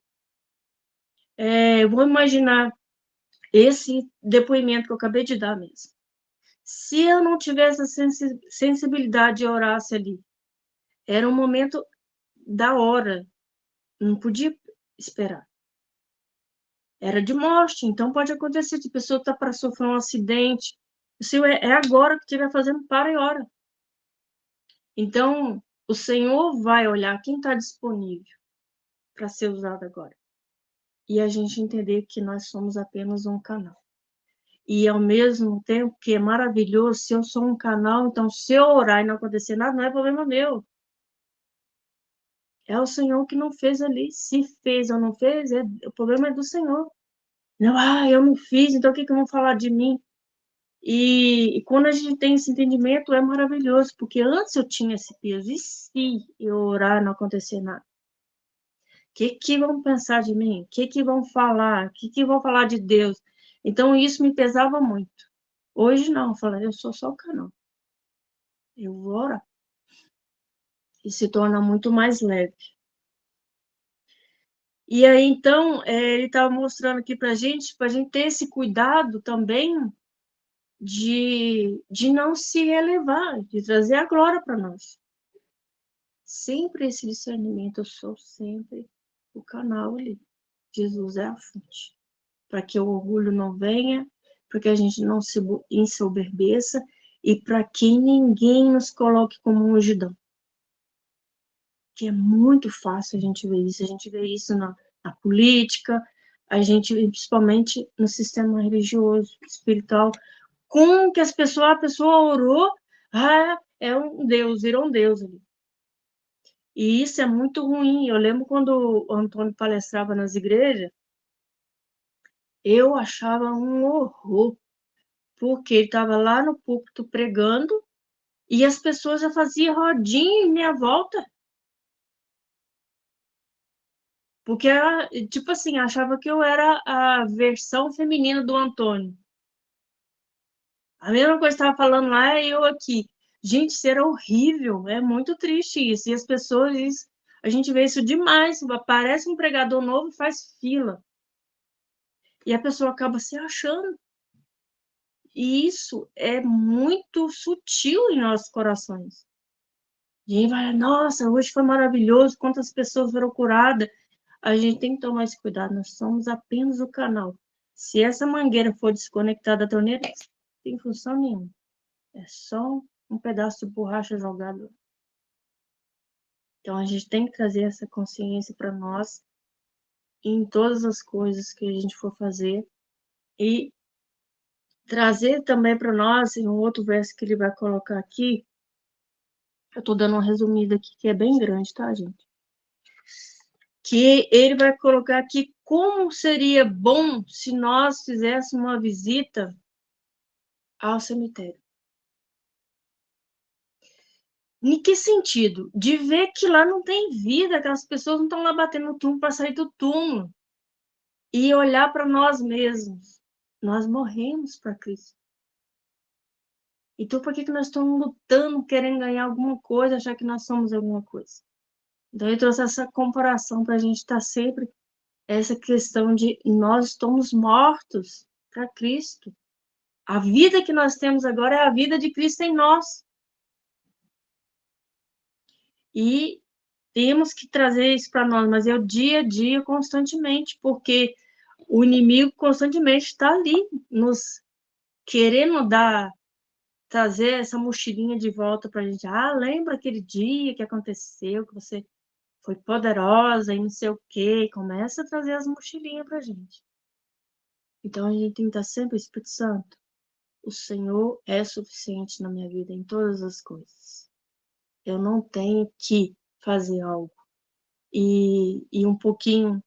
Eu vou imaginar esse depoimento que eu acabei de dar mesmo. Se eu não tivesse essa sensibilidade de orasse ali, era um momento da hora, não podia esperar. Era de morte, então pode acontecer, se a pessoa está para sofrer um acidente, se é agora que estiver fazendo, para e ora. Então, o Senhor vai olhar quem está disponível para ser usado agora. E a gente entender que nós somos apenas um canal. E ao mesmo tempo que é maravilhoso, se eu sou um canal, então se eu orar e não acontecer nada, não é problema meu. É o Senhor que não fez ali. Se fez ou não fez, o problema é do Senhor. Não, eu não fiz, então o que vão falar de mim? E quando a gente tem esse entendimento, é maravilhoso, porque antes eu tinha esse peso. E se eu orar e não acontecer nada? O que vão pensar de mim? O que vão falar? O que vão falar de Deus? Então, isso me pesava muito. Hoje, não. Eu falo, eu sou só o canal. Eu vou orar. E se torna muito mais leve. E aí, então, ele estava mostrando aqui para a gente ter esse cuidado também de não se elevar, de trazer a glória para nós. Sempre esse discernimento, eu sou sempre o canal ali. Jesus é a fonte. Para que o orgulho não venha, para que a gente não se ensoberbeça e para que ninguém nos coloque como um ungidão. Que é muito fácil a gente vê isso na política, a gente principalmente no sistema religioso, espiritual, com que a pessoa orou, é um Deus, virou um Deus ali. E isso é muito ruim. Eu lembro quando o Antônio palestrava nas igrejas, eu achava um horror, porque ele estava lá no púlpito pregando e as pessoas já faziam rodinha em minha volta. Porque, tipo assim, achava que eu era a versão feminina do Antônio. A mesma coisa que estava falando lá, eu aqui. Gente, isso era horrível, é muito triste isso. E as pessoas, a gente vê isso demais. Aparece um pregador novo e faz fila. E a pessoa acaba se achando. E isso é muito sutil em nossos corações. E aí vai, nossa, hoje foi maravilhoso, quantas pessoas foram curadas. A gente tem que tomar esse cuidado, nós somos apenas o canal. Se essa mangueira for desconectada da torneira, não tem função nenhuma. É só um pedaço de borracha jogado. Então, a gente tem que trazer essa consciência para nós em todas as coisas que a gente for fazer e trazer também para nós, em um outro verso que ele vai colocar aqui, eu estou dando uma resumida aqui que é bem grande, tá, gente? Que ele vai colocar aqui como seria bom se nós fizéssemos uma visita ao cemitério. Em que sentido? De ver que lá não tem vida, aquelas pessoas não estão lá batendo no túmulo para sair do túmulo. E olhar para nós mesmos. Nós morremos para Cristo. Então, por que nós estamos lutando, querendo ganhar alguma coisa, achar que nós somos alguma coisa? Então, eu trouxe essa comparação para a gente estar sempre essa questão de nós estamos mortos para Cristo. A vida que nós temos agora é a vida de Cristo em nós. E temos que trazer isso para nós, mas é o dia a dia, constantemente, porque o inimigo constantemente está ali, nos querendo trazer essa mochilinha de volta para a gente. Ah, lembra aquele dia que aconteceu, que você foi poderosa e não sei o quê. Começa a trazer as mochilinhas para a gente. Então, a gente tem que estar sempre, Espírito Santo, o Senhor é suficiente na minha vida, em todas as coisas. Eu não tenho que fazer algo. E um pouquinho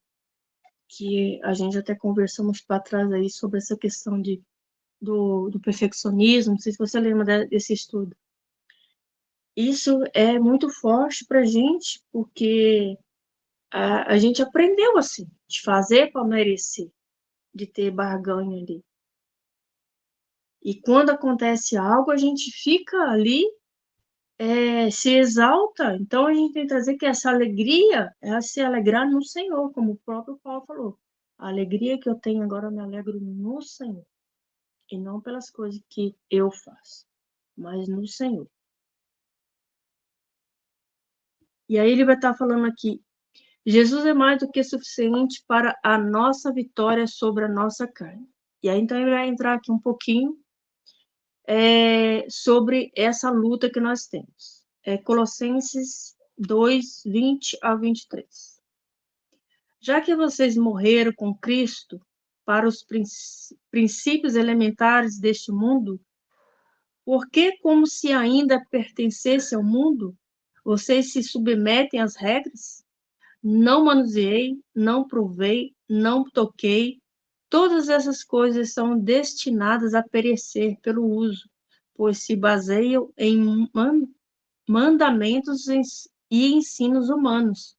que a gente até conversamos para trás aí sobre essa questão do perfeccionismo, não sei se você lembra desse estudo. Isso é muito forte para a gente, porque a gente aprendeu assim, de fazer para merecer, de ter barganha ali. E quando acontece algo, a gente fica ali, se exalta. Então, a gente tem que trazer que essa alegria é se alegrar no Senhor, como o próprio Paulo falou. A alegria que eu tenho agora, eu me alegro no Senhor. E não pelas coisas que eu faço, mas no Senhor. E aí ele vai estar falando aqui, Jesus é mais do que suficiente para a nossa vitória sobre a nossa carne. E aí então ele vai entrar aqui um pouquinho sobre essa luta que nós temos. Colossenses 2, 20 a 23. Já que vocês morreram com Cristo para os princípios elementares deste mundo, por que, como se ainda pertencesse ao mundo, vocês se submetem às regras? Não manuseei, não provei, não toquei. Todas essas coisas são destinadas a perecer pelo uso, pois se baseiam em mandamentos e ensinos humanos.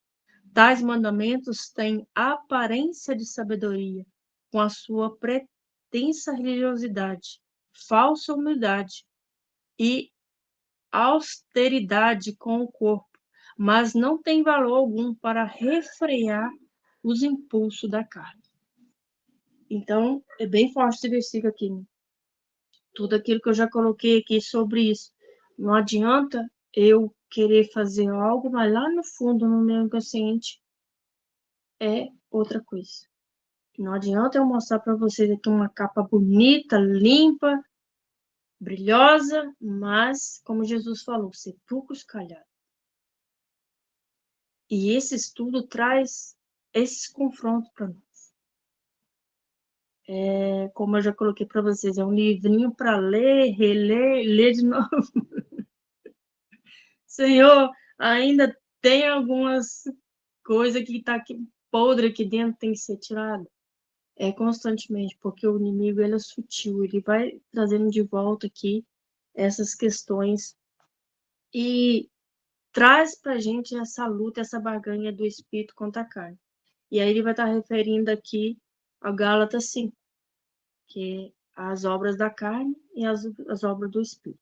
Tais mandamentos têm aparência de sabedoria, com a sua pretensa religiosidade, falsa humildade e austeridade com o corpo, mas não tem valor algum para refrear os impulsos da carne. Então, é bem forte esse versículo aqui. Né? Tudo aquilo que eu já coloquei aqui sobre isso. Não adianta eu querer fazer algo, mas lá no fundo, no meu inconsciente, é outra coisa. Não adianta eu mostrar para vocês aqui uma capa bonita, limpa, brilhosa, mas, como Jesus falou, sepulcros calhados. E esse estudo traz esses confrontos para nós. Como eu já coloquei para vocês, é um livrinho para ler, reler, ler de novo. Senhor, ainda tem algumas coisas que está aqui podre aqui dentro, tem que ser tirada. Constantemente, porque o inimigo ele é sutil, ele vai trazendo de volta aqui essas questões e traz para a gente essa luta, essa barganha do espírito contra a carne. E aí ele vai estar referindo aqui a Gálatas 5, que é as obras da carne e as obras do espírito.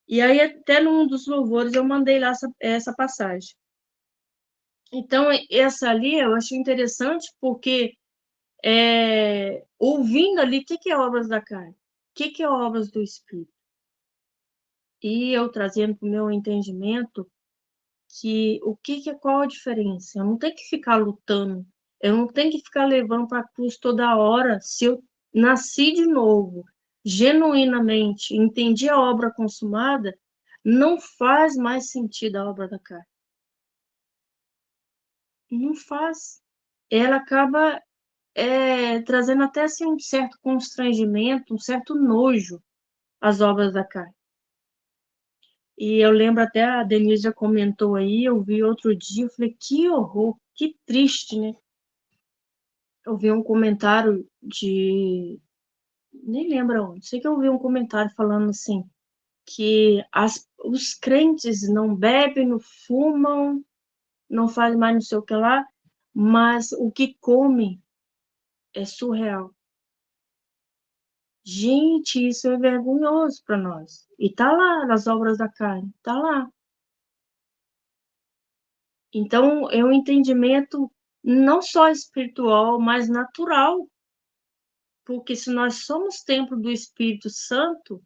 E aí até num dos louvores eu mandei lá essa passagem. Então, essa ali eu achei interessante porque ouvindo ali, o que é obras da carne? O que é obras do espírito? E eu trazendo para o meu entendimento que qual a diferença? Eu não tenho que ficar lutando, eu não tenho que ficar levando para a cruz toda hora. Se eu nasci de novo, genuinamente, entendi a obra consumada, não faz mais sentido a obra da carne. Não faz. Ela acaba trazendo até assim, um certo constrangimento, um certo nojo às obras da carne. E eu lembro até, a Denise já comentou aí, eu vi outro dia, eu falei, que horror, que triste, né? Eu vi um comentário nem lembro onde, sei que eu vi um comentário falando assim, que os crentes não bebem, não fumam, não fazem mais não sei o que lá, mas o que comem é surreal. Gente, isso é vergonhoso para nós. E tá lá nas obras da carne, tá lá. Então, é um entendimento não só espiritual, mas natural, porque se nós somos templo do Espírito Santo,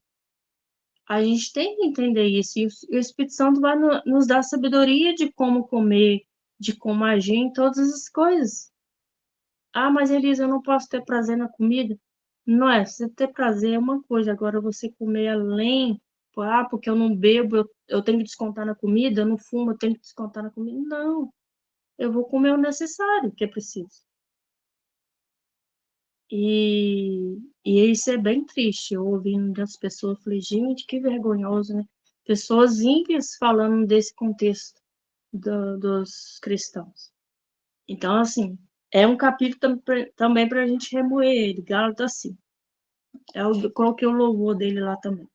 a gente tem que entender isso. E o Espírito Santo vai nos dar sabedoria de como comer, de como agir em todas as coisas. Ah, mas Elisa, eu não posso ter prazer na comida. Não é, você ter prazer é uma coisa, agora você comer além, porque eu não bebo, eu tenho que descontar na comida, eu não fumo, eu tenho que descontar na comida. Não, eu vou comer o necessário que é preciso. E isso é bem triste. Eu ouvindo das pessoas, falei, gente, que vergonhoso, né? Pessoas ímpias falando desse contexto dos cristãos. Então, assim, é um capítulo também para a gente remoer ele, Gálatas 5. Eu coloquei o louvor dele lá também.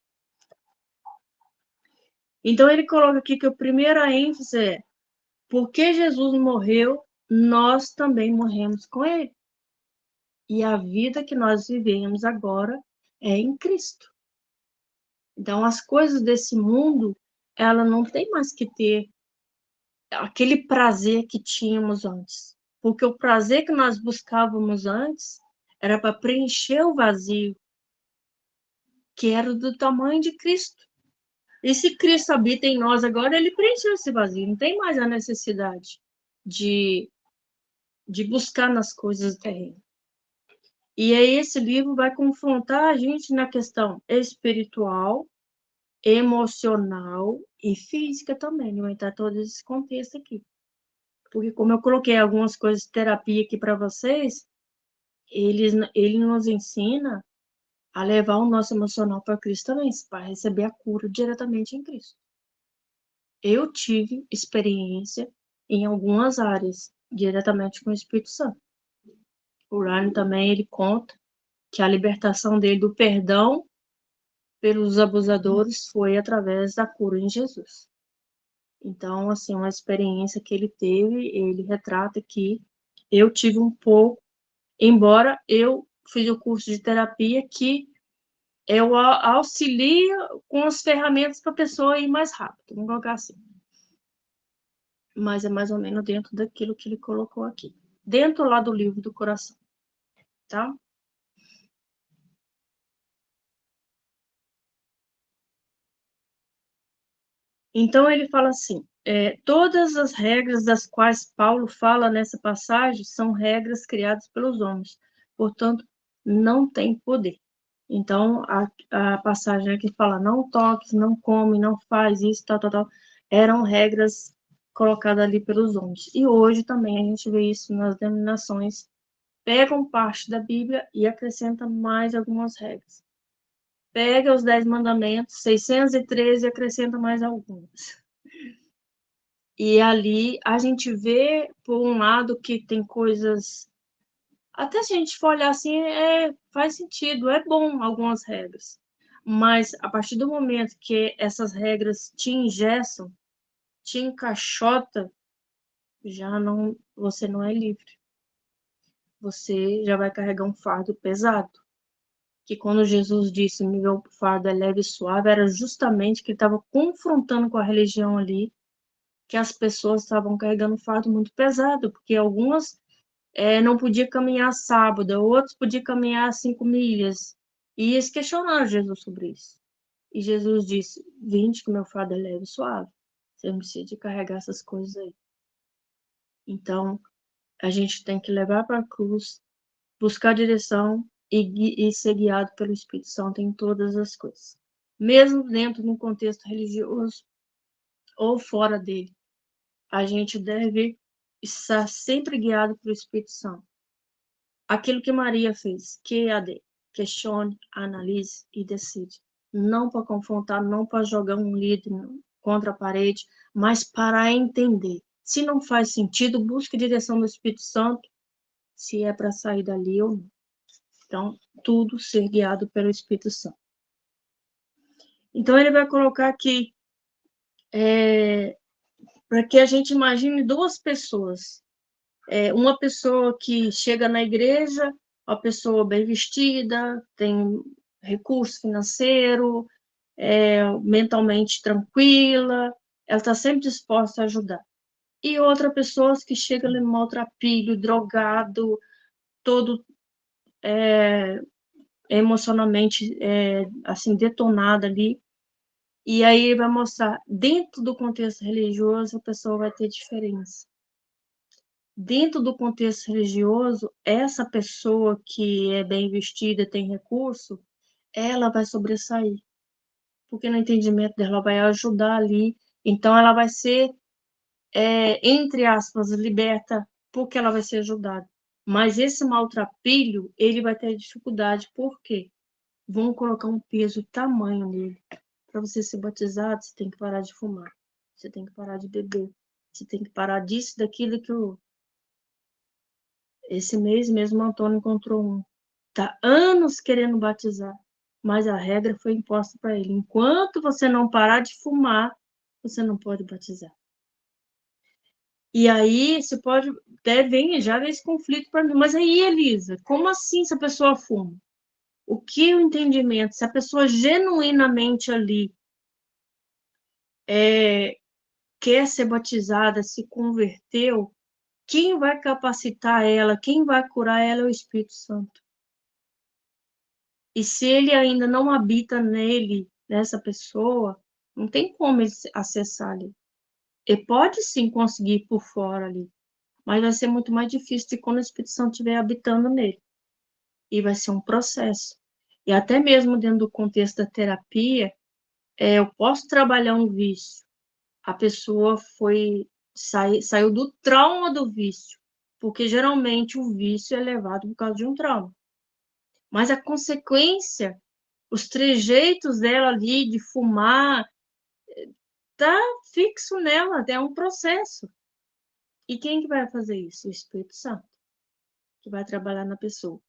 Então, ele coloca aqui que a primeira ênfase é: porque Jesus morreu, nós também morremos com ele. E a vida que nós vivemos agora é em Cristo. Então, as coisas desse mundo, ela não tem mais que ter aquele prazer que tínhamos antes. Porque o prazer que nós buscávamos antes era para preencher o vazio, que era do tamanho de Cristo. E se Cristo habita em nós agora, ele preencheu esse vazio. Não tem mais a necessidade de, de buscar nas coisas do terreno. E aí esse livro vai confrontar a gente na questão espiritual, emocional e física também, vai entrar todo esse contexto aqui. Porque como eu coloquei algumas coisas de terapia aqui para vocês, ele nos ensina a levar o nosso emocional para Cristo também, para receber a cura diretamente em Cristo. Eu tive experiência em algumas áreas, diretamente com o Espírito Santo. O Ryan também, ele conta que a libertação dele do perdão pelos abusadores foi através da cura em Jesus. Então, assim, uma experiência que ele teve, ele retrata que eu tive um pouco, embora eu fiz o curso de terapia que eu auxilia com as ferramentas para a pessoa ir mais rápido, vamos colocar assim. Mas é mais ou menos dentro daquilo que ele colocou aqui. Dentro lá do livro do coração, tá? Então ele fala assim, todas as regras das quais Paulo fala nessa passagem são regras criadas pelos homens, portanto, não tem poder. Então, a passagem aqui fala, não toques, não come, não faz isso, tal, tal, tal, eram regras colocadas ali pelos homens. E hoje também a gente vê isso nas denominações, pegam parte da Bíblia e acrescentam mais algumas regras. Pega os 10 mandamentos, 613 e acrescenta mais algumas. E ali a gente vê, por um lado, que tem coisas. Até se a gente for olhar assim, faz sentido, é bom algumas regras. Mas a partir do momento que essas regras te engessam, te encaixota, você não é livre. Você já vai carregar um fardo pesado. Que quando Jesus disse meu fardo é leve e suave, era justamente que ele estava confrontando com a religião ali, que as pessoas estavam carregando um fardo muito pesado, porque algumas não podiam caminhar sábado, outros podiam caminhar 5 milhas. E eles questionaram Jesus sobre isso. E Jesus disse, vinde que meu fardo é leve e suave. Você não precisa de carregar essas coisas aí. Então, a gente tem que levar para a cruz, buscar direção e ser guiado pelo Espírito Santo em todas as coisas. Mesmo dentro de um contexto religioso ou fora dele, a gente deve estar sempre guiado pelo Espírito Santo. Aquilo que Maria fez, QAD, questione, analise e decide. Não para confrontar, não para jogar um líder contra a parede, mas para entender. Se não faz sentido, busque direção do Espírito Santo, se é para sair dali ou não. Então, tudo ser guiado pelo Espírito Santo. Então, ele vai colocar aqui, para que a gente imagine duas pessoas. Uma pessoa que chega na igreja, uma pessoa bem vestida, tem recurso financeiro, mentalmente tranquila, ela está sempre disposta a ajudar. E outra pessoa que chega ali maltrapilho, drogado, todo emocionalmente assim detonado ali. E aí vai mostrar, dentro do contexto religioso, a pessoa vai ter diferença. Dentro do contexto religioso, essa pessoa que é bem vestida, tem recurso, ela vai sobressair, porque no entendimento dela vai ajudar ali, então ela vai ser, entre aspas, liberta, porque ela vai ser ajudada. Mas esse maltrapilho, ele vai ter dificuldade, por quê? Vão colocar um peso tamanho nele. Para você ser batizado, você tem que parar de fumar, você tem que parar de beber, você tem que parar disso, daquilo que esse mês mesmo o Antônio encontrou um. Tá anos querendo batizar, mas a regra foi imposta para ele. Enquanto você não parar de fumar, você não pode batizar. E aí você pode até vir já esse conflito para mim. Mas aí, Elisa, como assim se a pessoa fuma? O que o entendimento? Se a pessoa genuinamente ali quer ser batizada, se converteu, quem vai capacitar ela, quem vai curar ela é o Espírito Santo. E se ele ainda não habita nele, nessa pessoa, não tem como ele acessar ali. Ele pode sim conseguir por fora ali, mas vai ser muito mais difícil de quando o Espírito Santo estiver habitando nele. E vai ser um processo. E até mesmo dentro do contexto da terapia, eu posso trabalhar um vício. A pessoa saiu do trauma do vício, porque geralmente o vício é levado por causa de um trauma. Mas a consequência, os trejeitos dela ali de fumar, tá fixo nela, é um processo. E quem que vai fazer isso? O Espírito Santo, que vai trabalhar na pessoa.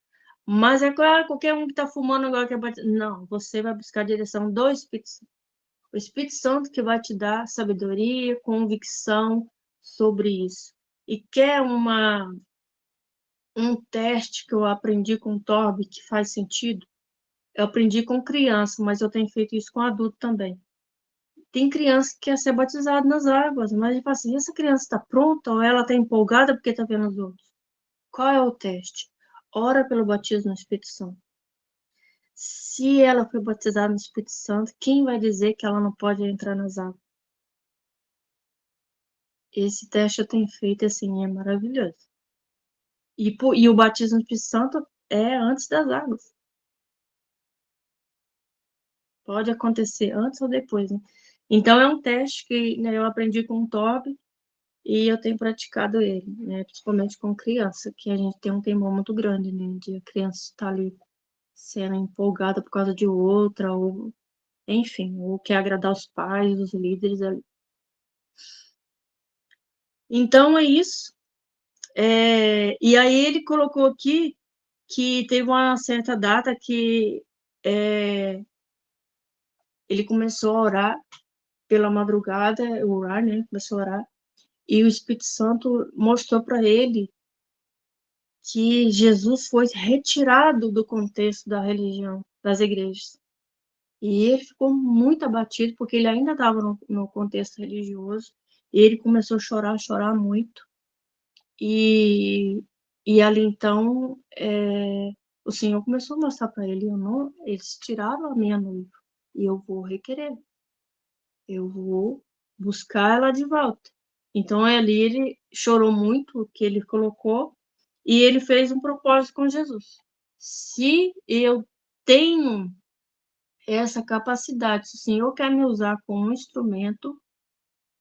Mas é claro, qualquer um que está fumando agora quer bater. Não, você vai buscar a direção do Espírito Santo. O Espírito Santo que vai te dar sabedoria, convicção sobre isso. E quer um teste que eu aprendi com o Torbe, que faz sentido? Eu aprendi com criança, mas eu tenho feito isso com adulto também. Tem criança que quer ser batizada nas águas, mas ele fala assim, essa criança está pronta ou ela está empolgada porque está vendo os outros? Qual é o teste? Ora pelo batismo no Espírito Santo. Se ela foi batizada no Espírito Santo, quem vai dizer que ela não pode entrar nas águas? Esse teste eu tenho feito, assim, é maravilhoso. E o batismo no Espírito Santo é antes das águas. Pode acontecer antes ou depois, né? Então, é um teste que, né, eu aprendi com o Toby e eu tenho praticado ele, né? Principalmente com criança, que a gente tem um temor muito grande, né? De a criança estar ali sendo empolgada por causa de outra, ou, enfim, ou quer agradar os pais, os líderes ali. Então, é isso. E aí ele colocou aqui que teve uma certa data que ele começou a orar pela madrugada, orar, né? Começou a orar. E o Espírito Santo mostrou para ele que Jesus foi retirado do contexto da religião, das igrejas. E ele ficou muito abatido, porque ele ainda estava no contexto religioso, e ele começou a chorar muito. E ali, então, o Senhor começou a mostrar para ele, eles tiraram a minha noiva, e eu vou requerer, eu vou buscar ela de volta. Então, ali ele chorou muito o que ele colocou, e ele fez um propósito com Jesus. Se eu tenho essa capacidade, se o Senhor quer me usar como um instrumento,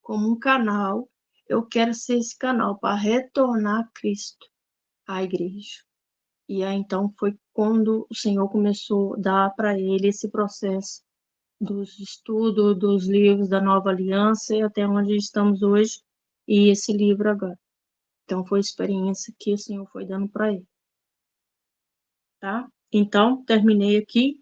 como um canal, eu quero ser esse canal para retornar a Cristo, à igreja. E aí, então, foi quando o Senhor começou a dar para ele esse processo dos estudos, dos livros da Nova Aliança e até onde estamos hoje, e esse livro agora. Então, foi a experiência que o Senhor foi dando para ele. Tá? Então, terminei aqui.